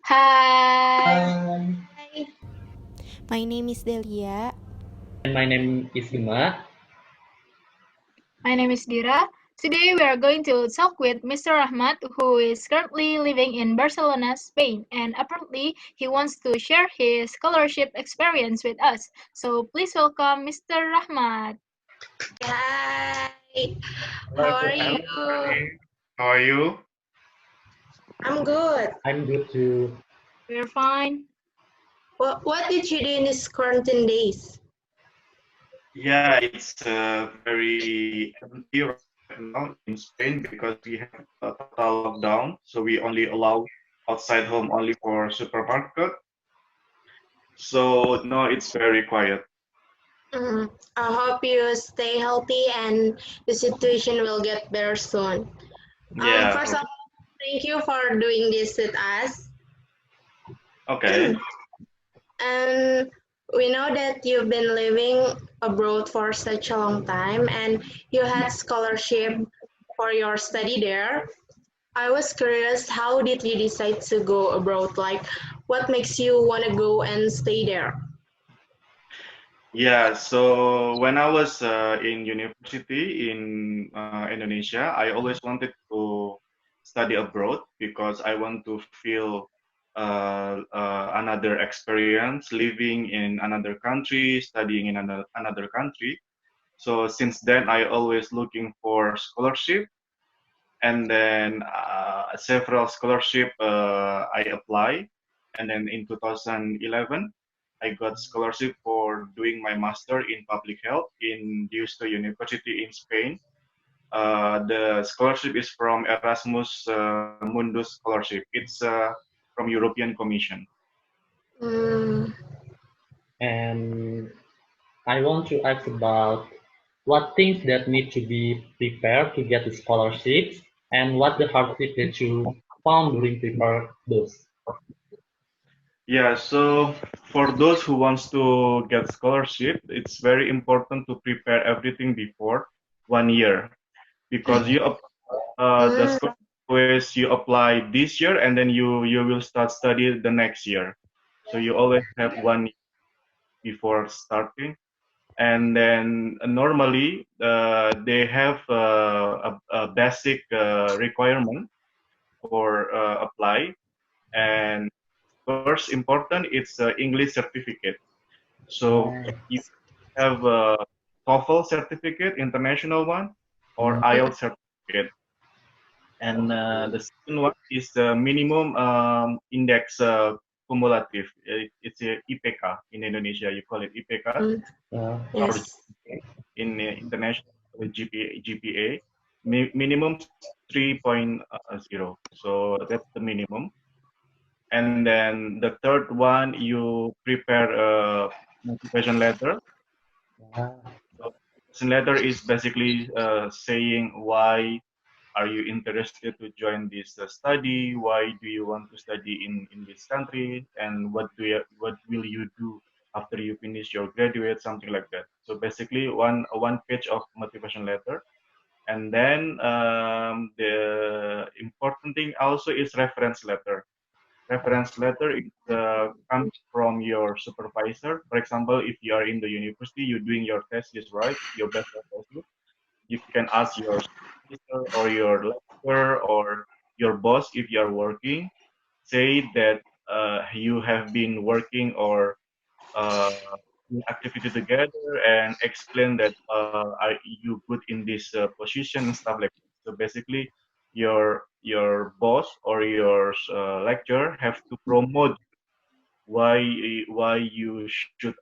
Hi, Hi, My name is Delia. and my name is Ima. my name is Dira. Today we are going to talk with Mr. Rahmat, who is currently living in Barcelona, Spain, and apparently he wants to share his scholarship experience with us. So please welcome Mr. Rahmat. Hi, Hello how are everyone. you? How are you? I'm good. I'm good too. We're fine. What did you do in these quarantine days? Yeah, it's very empty right now in Spain because we have a total lockdown. So we only allow outside home only for supermarket. So no, it's very quiet. I hope you stay healthy and the situation will get better soon. Yeah. First of all, thank you for doing this with us. Okay. And we know that you've been living abroad for such a long time and you had scholarship for your study there. I was curious, how did you decide to go abroad? Like, what makes you want to go and stay there? Yeah. So when I was in university in Indonesia, I always wanted to study abroad because I want to feel another experience living in another country, studying in another country. So since then, I always looking for scholarship, and then several scholarship I apply, and then in 2011, I got scholarship for doing my master in public health in Deusto University in Spain. The scholarship is from Erasmus Mundus scholarship. It's from European Commission. Mm, And I want to ask about what things that need to be prepared to get the scholarships and what the hardship that you found during prepare those. Yeah, so for those who wants to get scholarship, it's very important to prepare everything before 1 year because the mm, scholarship is you apply this year and then you will start study the next year. So you always have 1 year before starting, and then normally they have a basic requirement for apply, and first important it's English certificate. So you have a TOEFL certificate, international one, or IELTS certificate. And the second one is the minimum index cumulative. It's a IPK in Indonesia. You call it IPK, mm, or yes. in international GPA. Minimum 3.0. So that's the minimum. And then the third one, you prepare a motivation letter. So motivation letter is basically saying why are you interested to join this study? Why do you want to study in this country? And what will you do after you finish your graduate? Something like that. So basically, one page of motivation letter. And then the important thing also is reference letter. Reference letter is comes from your supervisor. For example, if you are in the university, you're doing your thesis, right? Your bachelor thesis, you can ask your supervisor or your lecturer or your boss if you are working. Say that you have been working or uh, in activity together and explain that are you good in this position and stuff like that. So basically, your boss or your lecturer have to promote why you should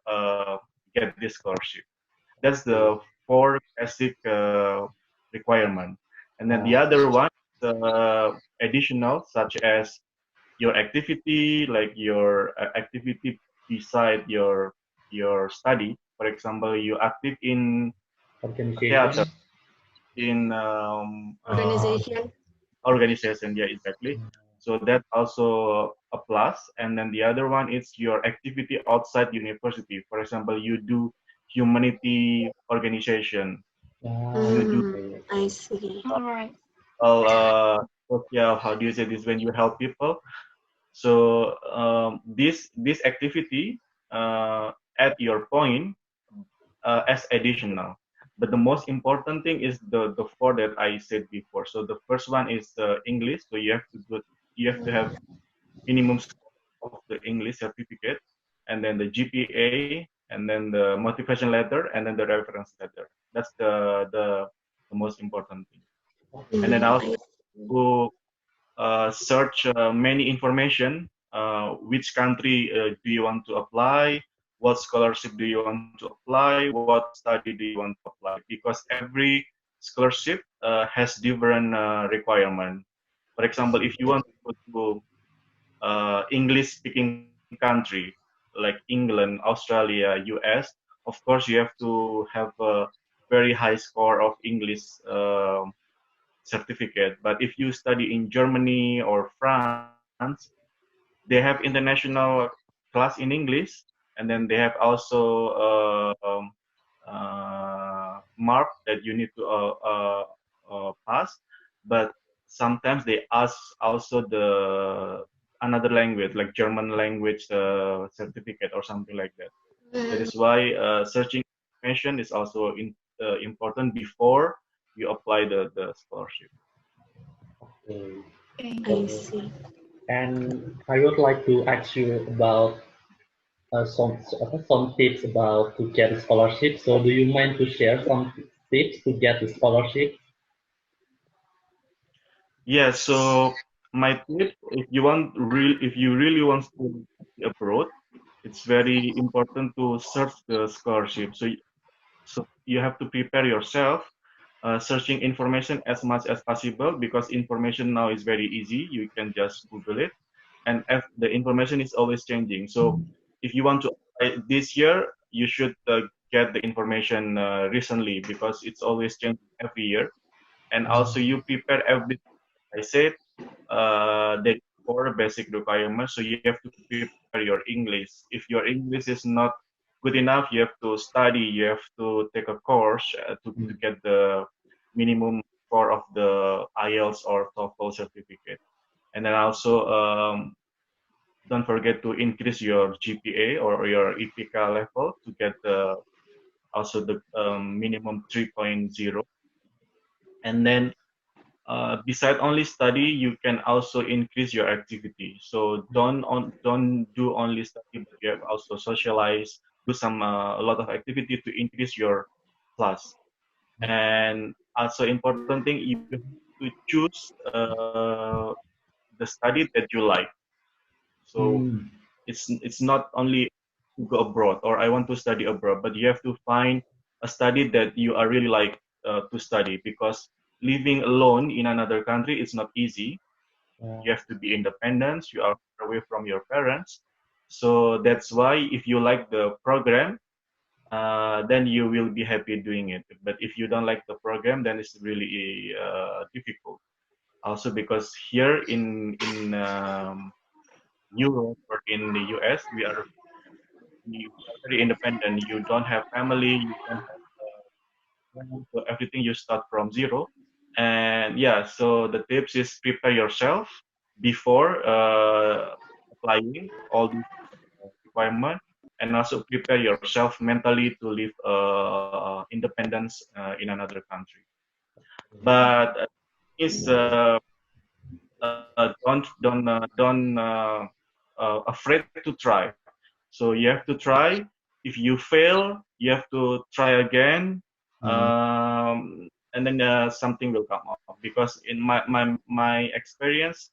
get this scholarship. That's the four basic requirement. And then the other one, additional, such as your activity, like your activity beside your study. For example, you active in theater, Organization. in Organization. organization. Yeah, exactly. So that also a plus. And then the other one is your activity outside university. For example, you do humanity organization. You do I see. All right. social, how do you say this, when you help people? So this activity add your point as additional. But the most important thing is the four that I said before. So the first one is English. So you have to have minimum score of the English certificate, and then the GPA, and then the motivation letter, and then the reference letter. That's the most important thing. And then Mm, also to search many information. Which country do you want to apply? What scholarship do you want to apply? What study do you want to apply? Because every scholarship has different requirement. For example, if you want to go to English-speaking country like England, Australia, US, of course you have to have a very high score of English certificate. But if you study in Germany or France, they have international class in English, and then they have also mark that you need to pass. But sometimes they ask also the another language like German language certificate or something like that. That mm, is why searching information is also important before you apply the scholarship. Okay. Okay. I So, see. and I would like to ask you about some tips about to get a scholarship. So, do you mind to share some tips to get the scholarship? Yeah, so my tip, if you really want to be abroad, it's very important to search the scholarship. So you have to prepare yourself, searching information as much as possible because information now is very easy. You can just Google it, and the information is always changing. So if you want to apply this year, you should get the information recently because it's always changing every year. And also you prepare everything. I said the four basic requirements. So you have to prepare your English. If your English is not good enough, you have to study. You have to take a course to Mm. get the minimum score of the IELTS or TOEFL certificate. And then also don't forget to increase your GPA or your EPK level to get also the minimum 3.0. And then beside only study, you can also increase your activity. So don't do only study, but you have also socialize, do some a lot of activity to increase your class. And also important thing, you have to choose the study that you like. So Mm. it's not only to go abroad or I want to study abroad, but you have to find a study that you are really like to study because living alone in another country is not easy. Yeah. You have to be independent. You are far away from your parents. So that's why if you like the program, then you will be happy doing it. But if you don't like the program, then it's really difficult. Also because here in Europe or in the US, we are very independent. You don't have family, you don't have friends, so everything you start from zero. And yeah, so the tips is prepare yourself before applying all these requirements, and also prepare yourself mentally to live independence in another country. But is don't afraid to try. So you have to try. If you fail, you have to try again, Mm. and then something will come up. Because in my experience,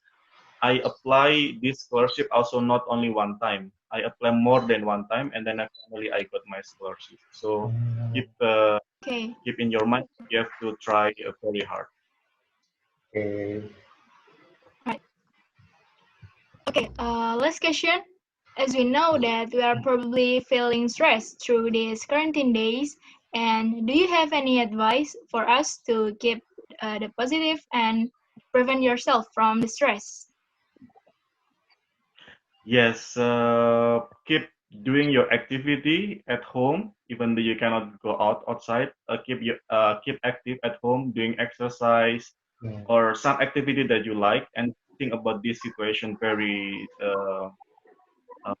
I apply this scholarship also not only one time. I apply more than one time, and then finally I got my scholarship. So keep Okay. keep in your mind you have to try very hard. Okay. Right. Okay. Last question. As we know that we are probably feeling stressed through these quarantine days, and do you have any advice for us to keep the positive and prevent yourself from the stress? Yes, keep doing your activity at home, even though you cannot go outside. Keep active at home, doing exercise Yeah. or some activity that you like, and think think about this situation very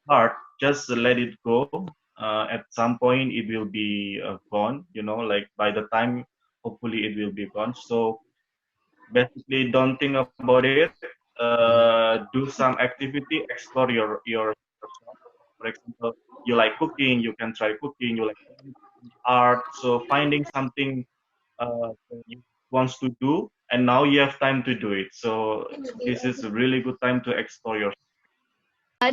hard, just let it go. At some point, it will be gone. Like by the time, hopefully, it will be gone. So basically, don't think about it. Do some activity, explore your yourself. For example, you like cooking, you can try cooking. You like art, so finding something that you wants to do, and now you have time to do it. So this is a really good time to explore yourself.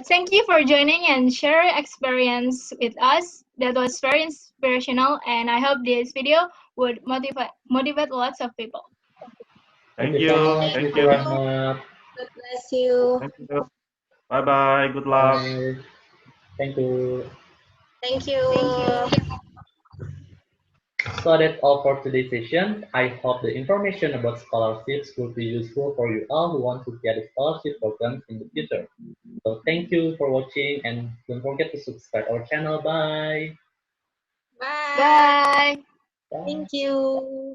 Thank you for joining and sharing experience with us. That was very inspirational, and I hope this video would motivate lots of people. Thank Thank you so you. much, Thank Mr. you. Rahmat. God bless you. Thank you. Bye bye. Good luck. Bye. Thank you. Thank you. So that's all for today's session. I hope the information about scholarships will be useful for you all who want to get a scholarship programs in the future. So thank you for watching and don't forget to subscribe our channel. Bye. Bye. Bye. Bye. Thank you.